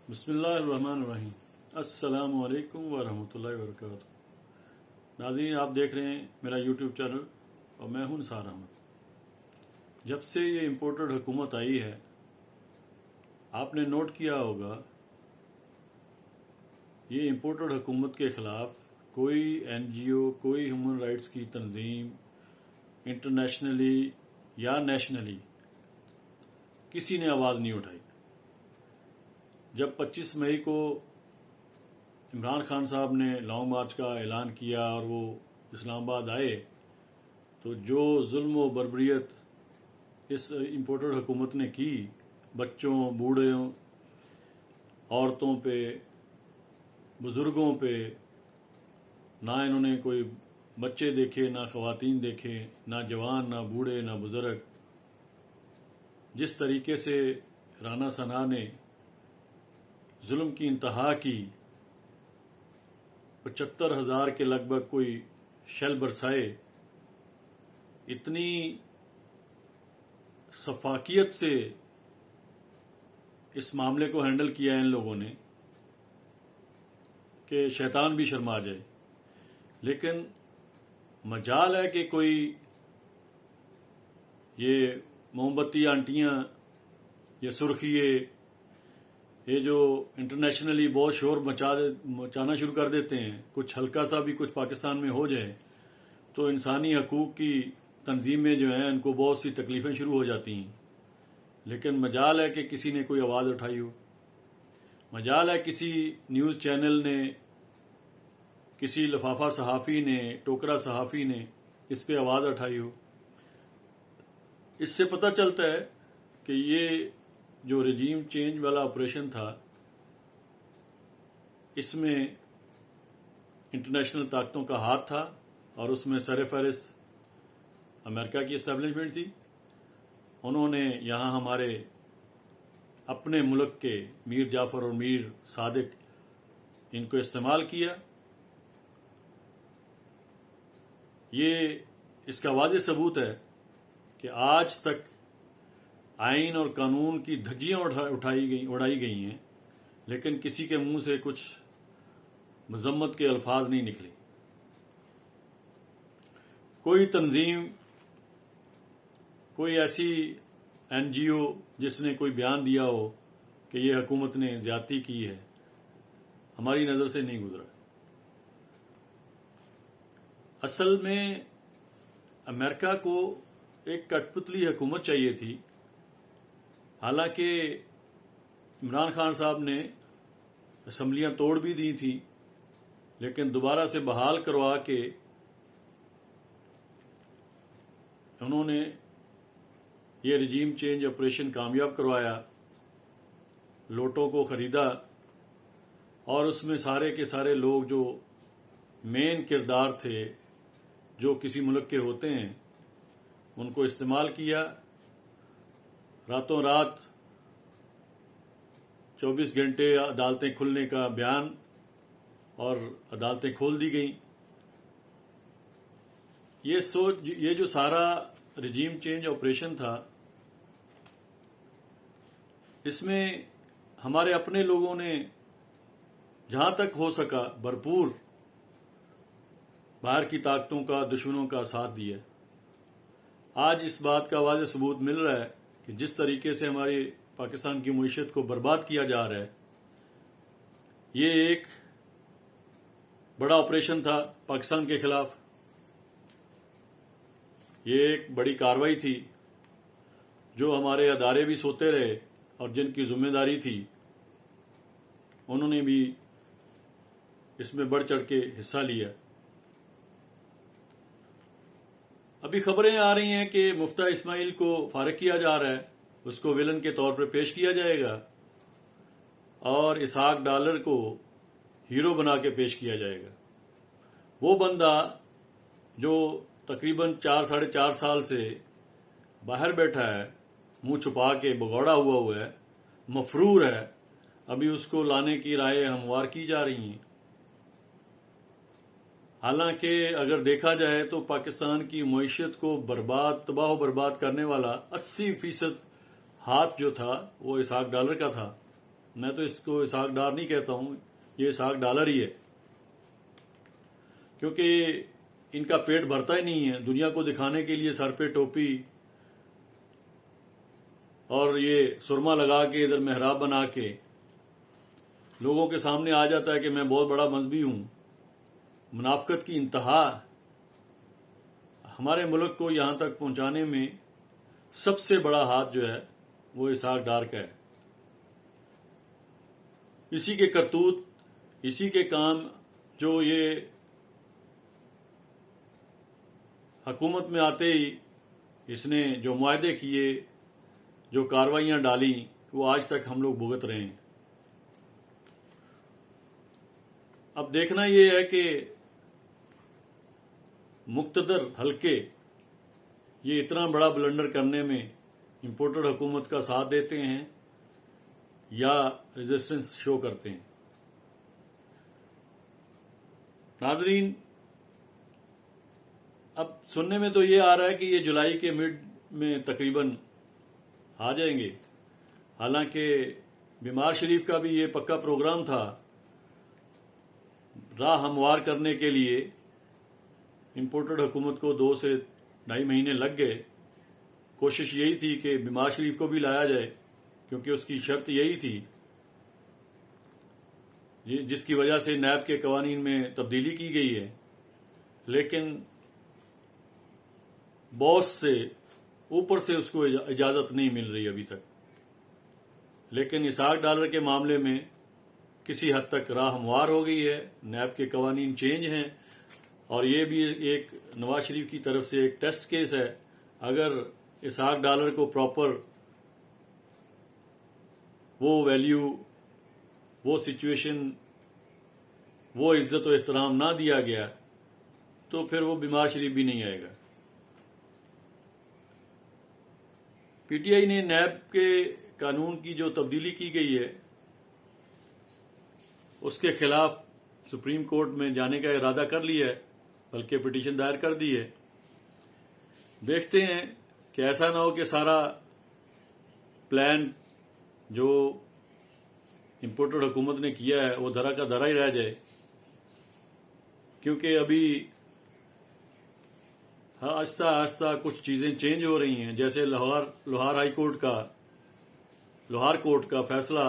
بسم اللہ الرحمن الرحیم۔ السلام علیکم ورحمۃ اللہ وبرکاتہ۔ ناظرین، آپ دیکھ رہے ہیں میرا یوٹیوب چینل اور میں ہوں نثار احمد۔ جب سے یہ امپورٹڈ حکومت آئی ہے، آپ نے نوٹ کیا ہوگا یہ امپورٹڈ حکومت کے خلاف کوئی این جی او، کوئی ہیومن رائٹس کی تنظیم انٹرنیشنلی یا نیشنلی کسی نے آواز نہیں اٹھائی۔ جب 25 مئی کو عمران خان صاحب نے لانگ مارچ کا اعلان کیا اور وہ اسلام آباد آئے، تو جو ظلم و بربریت اس امپورٹڈ حکومت نے کی بچوں، بوڑھوں، عورتوں پہ، بزرگوں پہ، نہ انہوں نے کوئی بچے دیکھے، نہ خواتین دیکھے، نہ جوان، نہ بوڑھے، نہ بزرگ، جس طریقے سے رانا ثنا نے ظلم کی انتہا کی، 75,000 کے لگ بھگ کوئی شیل برسائے، اتنی سفاکیت سے اس معاملے کو ہینڈل کیا ہے ان لوگوں نے کہ شیطان بھی شرما جائے۔ لیکن مجال ہے کہ کوئی یہ موم بتی آنٹیاں یا سرخیے، یہ جو انٹرنیشنلی بہت شور مچانا شروع کر دیتے ہیں، کچھ ہلکا سا بھی کچھ پاکستان میں ہو جائے تو انسانی حقوق کی تنظیمیں جو ہیں ان کو بہت سی تکلیفیں شروع ہو جاتی ہیں۔ لیکن مجال ہے کہ کسی نے کوئی آواز اٹھائی ہو، مجال ہے کسی نیوز چینل نے، کسی لفافہ صحافی نے، ٹوکرا صحافی نے اس پہ آواز اٹھائی ہو۔ اس سے پتہ چلتا ہے کہ یہ جو رجیم چینج والا آپریشن تھا، اس میں انٹرنیشنل طاقتوں کا ہاتھ تھا اور اس میں سر فہرست امریکہ کی اسٹیبلشمنٹ تھی۔ انہوں نے یہاں ہمارے اپنے ملک کے میر جعفر اور میر صادق ان کو استعمال کیا۔ یہ اس کا واضح ثبوت ہے کہ آج تک آئین اور قانون کی دھجیاں اڑائی گئی ہیں، لیکن کسی کے منہ سے کچھ مذمت کے الفاظ نہیں نکلے۔ کوئی تنظیم، کوئی ایسی این جی او جس نے کوئی بیان دیا ہو کہ یہ حکومت نے زیادتی کی ہے، ہماری نظر سے نہیں گزرا۔ اصل میں امریکہ کو ایک کٹ پتلی حکومت چاہیے تھی۔ حالانکہ عمران خان صاحب نے اسمبلیاں توڑ بھی دی تھیں، لیکن دوبارہ سے بحال کروا کے انہوں نے یہ رجیم چینج آپریشن کامیاب کروایا، لوٹوں کو خریدا اور اس میں سارے کے سارے لوگ جو مین کردار تھے، جو کسی ملک کے ہوتے ہیں، ان کو استعمال کیا۔ راتوں رات 24 گھنٹے عدالتیں کھلنے کا بیان اور عدالتیں کھول دی گئیں۔ یہ جو سارا رجیم چینج آپریشن تھا، اس میں ہمارے اپنے لوگوں نے جہاں تک ہو سکا بھرپور باہر کی طاقتوں کا، دشمنوں کا ساتھ دیا۔ آج اس بات کا واضح ثبوت مل رہا ہے کہ جس طریقے سے ہماری پاکستان کی معیشت کو برباد کیا جا رہا ہے، یہ ایک بڑا آپریشن تھا پاکستان کے خلاف۔ یہ ایک بڑی کارروائی تھی جو ہمارے ادارے بھی سوتے رہے اور جن کی ذمہ داری تھی انہوں نے بھی اس میں بڑھ چڑھ کے حصہ لیا۔ ابھی خبریں آ رہی ہیں کہ مفتیٰ اسماعیل کو فارغ کیا جا رہا ہے، اس کو ویلن کے طور پر پیش کیا جائے گا اور اسحاق ڈالر کو ہیرو بنا کے پیش کیا جائے گا۔ وہ بندہ جو تقریباً 4 سال سے باہر بیٹھا ہے، منہ چھپا کے بگوڑا ہوا ہے، مفرور ہے، ابھی اس کو لانے کی رائے ہموار کی جا رہی ہیں۔ حالانکہ اگر دیکھا جائے تو پاکستان کی معیشت کو تباہ و برباد کرنے والا 80% ہاتھ جو تھا وہ اسحاق ڈالر کا تھا، میں تو اس کو اسحاق ڈار نہیں کہتا ہوں، یہ اسحاق ڈالر ہی ہے، کیونکہ ان کا پیٹ بھرتا ہی نہیں ہے۔ دنیا کو دکھانے کے لیے سر پہ ٹوپی اور یہ سرما لگا کے ادھر محراب بنا کے لوگوں کے سامنے آ جاتا ہے کہ میں بہت بڑا مذہبی ہوں۔ منافقت کی انتہا۔ ہمارے ملک کو یہاں تک پہنچانے میں سب سے بڑا ہاتھ جو ہے وہ اسحاق ڈار کا ہے۔ اسی کے کرتوت، اسی کے کام، جو یہ حکومت میں آتے ہی اس نے جو معاہدے کیے، جو کارروائیاں ڈالیں، وہ آج تک ہم لوگ بھگت رہے ہیں۔ اب دیکھنا یہ ہے کہ مقتدر حلقے یہ اتنا بڑا بلنڈر کرنے میں امپورٹڈ حکومت کا ساتھ دیتے ہیں یا ریزسٹنس شو کرتے ہیں۔ ناظرین، اب سننے میں تو یہ آ رہا ہے کہ یہ جولائی کے مڈ میں تقریباً آ جائیں گے، حالانکہ بیمار شریف کا بھی یہ پکا پروگرام تھا۔ راہ ہموار کرنے کے لیے امپورٹڈ حکومت کو 2 سے 2.5 مہینے لگ گئے۔ کوشش یہی تھی کہ بیمار شریف کو بھی لایا جائے، کیونکہ اس کی شرط یہی تھی، جس کی وجہ سے نیب کے قوانین میں تبدیلی کی گئی ہے۔ لیکن باس سے اوپر سے اس کو اجازت نہیں مل رہی ابھی تک۔ لیکن اسحاق ڈالر کے معاملے میں کسی حد تک راہ ہموار ہو گئی ہے، نیب کے قوانین چینج ہیں، اور یہ بھی ایک نواز شریف کی طرف سے ایک ٹیسٹ کیس ہے۔ اگر اسحاق ڈالر کو پراپر وہ ویلیو، وہ سچویشن، وہ عزت و احترام نہ دیا گیا تو پھر وہ بیمار شریف بھی نہیں آئے گا۔ پی ٹی آئی نے نیب کے قانون کی جو تبدیلی کی گئی ہے اس کے خلاف سپریم کورٹ میں جانے کا ارادہ کر لیا ہے، بلکہ پٹیشن دائر کر دی ہے۔ دیکھتے ہیں کہ ایسا نہ ہو کہ سارا پلان جو امپورٹڈ حکومت نے کیا ہے وہ دھرا کا دھرا ہی رہ جائے، کیونکہ ابھی آہستہ آہستہ کچھ چیزیں چینج ہو رہی ہیں۔ جیسے لاہور کورٹ کا فیصلہ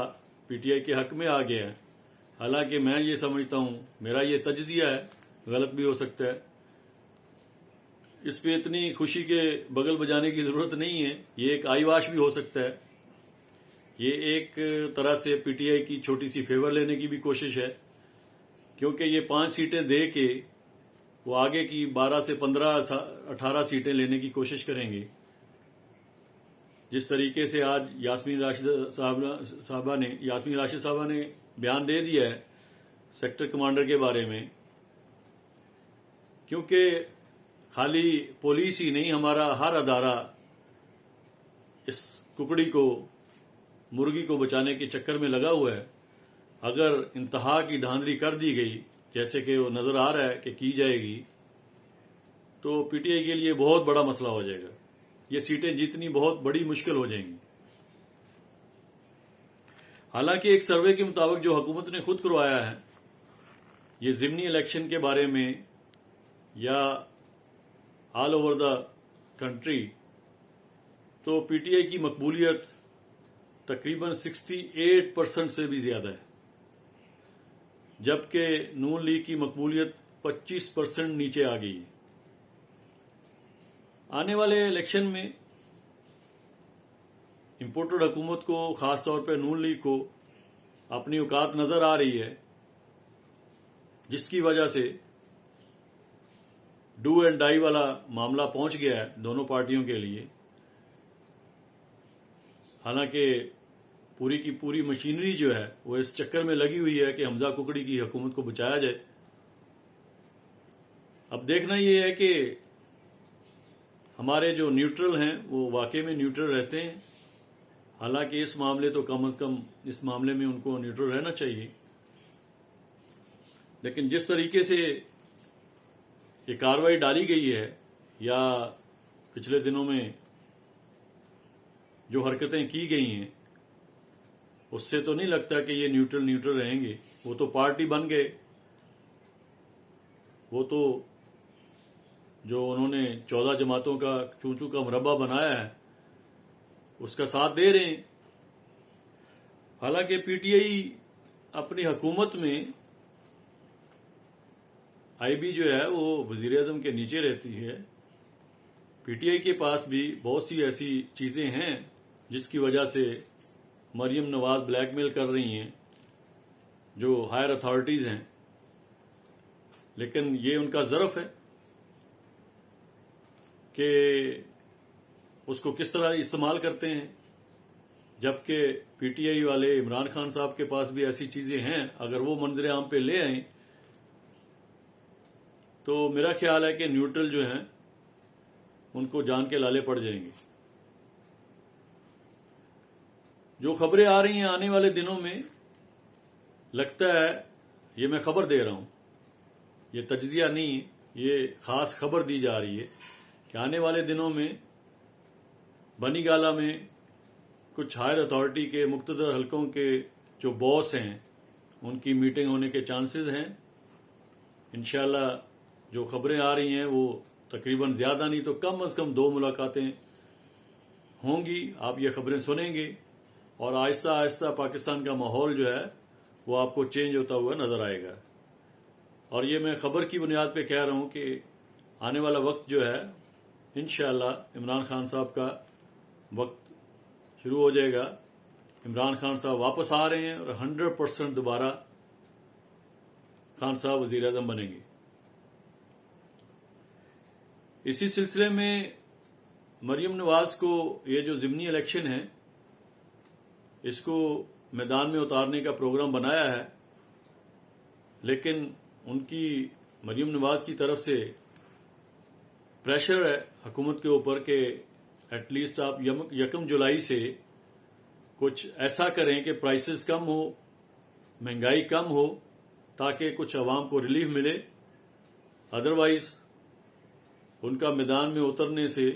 پی ٹی آئی کے حق میں آ گیا ہے۔ حالانکہ میں یہ سمجھتا ہوں، میرا یہ تجزیہ ہے، غلط بھی ہو سکتا ہے، اس پہ اتنی خوشی کے بغل بجانے کی ضرورت نہیں ہے، یہ ایک آئی واش بھی ہو سکتا ہے۔ یہ ایک طرح سے پی ٹی آئی کی چھوٹی سی فیور لینے کی بھی کوشش ہے، کیونکہ یہ 5 سیٹیں دے کے وہ آگے کی 12 سے 15 18 سیٹیں لینے کی کوشش کریں گے۔ جس طریقے سے آج یاسمین راشد صاحبہ نے بیان دے دیا ہے سیکٹر کمانڈر کے بارے میں، کیونکہ خالی پولیس ہی نہیں، ہمارا ہر ادارہ اس ککڑی کو، مرغی کو بچانے کے چکر میں لگا ہوا ہے۔ اگر انتہا کی دھاندلی کر دی گئی، جیسے کہ وہ نظر آ رہا ہے کہ کی جائے گی، تو پی ٹی آئی کے لیے بہت بڑا مسئلہ ہو جائے گا۔ یہ سیٹیں جیتنی بہت بڑی مشکل ہو جائیں گی۔ حالانکہ ایک سروے کے مطابق جو حکومت نے خود کروایا ہے، یہ ضمنی الیکشن کے بارے میں یا آل اوور دا کنٹری، تو پی ٹی آئی کی مقبولیت تقریباً 68% سے بھی زیادہ ہے، جبکہ نون لیگ کی مقبولیت 25% نیچے آ گئی ہے۔ آنے والے الیکشن میں امپورٹڈ حکومت کو، خاص طور پہ نون لیگ کو اپنی اوقات نظر آ رہی ہے، جس کی وجہ سے ڈو اینڈ ڈائی والا معاملہ پہنچ گیا ہے دونوں پارٹیوں کے لیے۔ حالانکہ پوری کی پوری مشینری جو ہے وہ اس چکر میں لگی ہوئی ہے کہ حمزہ ککڑی کی حکومت کو بچایا جائے۔ اب دیکھنا یہ ہے کہ ہمارے جو نیوٹرل ہیں وہ واقعی میں نیوٹرل رہتے ہیں، حالانکہ اس معاملے تو کم از کم اس معاملے میں ان کو نیوٹرل رہنا چاہیے۔ لیکن جس طریقے سے یہ کارروائی ڈالی گئی ہے، یا پچھلے دنوں میں جو حرکتیں کی گئی ہیں، اس سے تو نہیں لگتا کہ یہ نیوٹرل رہیں گے. وہ تو پارٹی بن گئے. وہ تو جو انہوں نے 14 جماعتوں کا چونچو کا مربع بنایا ہے اس کا ساتھ دے رہے ہیں. حالانکہ پی ٹی آئی اپنی حکومت میں آئی بی جو ہے وہ وزیر اعظم کے نیچے رہتی ہے. پی ٹی آئی کے پاس بھی بہت سی ایسی چیزیں ہیں جس کی وجہ سے مریم نواز بلیک میل کر رہی ہیں جو ہائر اتھارٹیز ہیں. لیکن یہ ان کا ظرف ہے کہ اس کو کس طرح استعمال کرتے ہیں. جبکہ پی ٹی آئی والے عمران خان صاحب کے پاس بھی ایسی چیزیں ہیں. اگر وہ منظر عام پہ لے آئیں تو میرا خیال ہے کہ نیوٹرل جو ہیں ان کو جان کے لالے پڑ جائیں گے. جو خبریں آ رہی ہیں آنے والے دنوں میں لگتا ہے، یہ میں خبر دے رہا ہوں، یہ تجزیہ نہیں ہے، یہ خاص خبر دی جا رہی ہے کہ آنے والے دنوں میں بنی گالہ میں کچھ ہائر اتھارٹی کے مقتدر حلقوں کے جو باس ہیں ان کی میٹنگ ہونے کے چانسز ہیں. انشاءاللہ جو خبریں آ رہی ہیں وہ تقریباً زیادہ نہیں تو کم از کم 2 ملاقاتیں ہوں گی. آپ یہ خبریں سنیں گے اور آہستہ آہستہ پاکستان کا ماحول جو ہے وہ آپ کو چینج ہوتا ہوا نظر آئے گا. اور یہ میں خبر کی بنیاد پہ کہہ رہا ہوں کہ آنے والا وقت جو ہے انشاءاللہ عمران خان صاحب کا وقت شروع ہو جائے گا. عمران خان صاحب واپس آ رہے ہیں اور 100% دوبارہ خان صاحب وزیر اعظم بنیں گے. اسی سلسلے میں مریم نواز کو یہ جو ضمنی الیکشن ہے اس کو میدان میں اتارنے کا پروگرام بنایا ہے، لیکن ان کی مریم نواز کی طرف سے پریشر ہے حکومت کے اوپر کہ ایٹ لیسٹ آپ 1 جولائی سے کچھ ایسا کریں کہ پرائسز کم ہو، مہنگائی کم ہو، تاکہ کچھ عوام کو ریلیف ملے. ادروائز ان کا میدان میں اترنے سے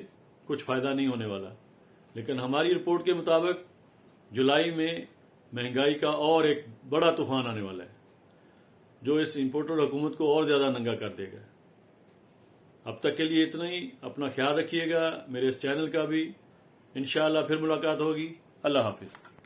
کچھ فائدہ نہیں ہونے والا. لیکن ہماری رپورٹ کے مطابق جولائی میں مہنگائی کا اور ایک بڑا طوفان آنے والا ہے جو اس امپورٹڈ حکومت کو اور زیادہ ننگا کر دے گا. اب تک کے لیے اتنا ہی. اپنا خیال رکھیے گا، میرے اس چینل کا بھی. انشاءاللہ پھر ملاقات ہوگی. اللہ حافظ.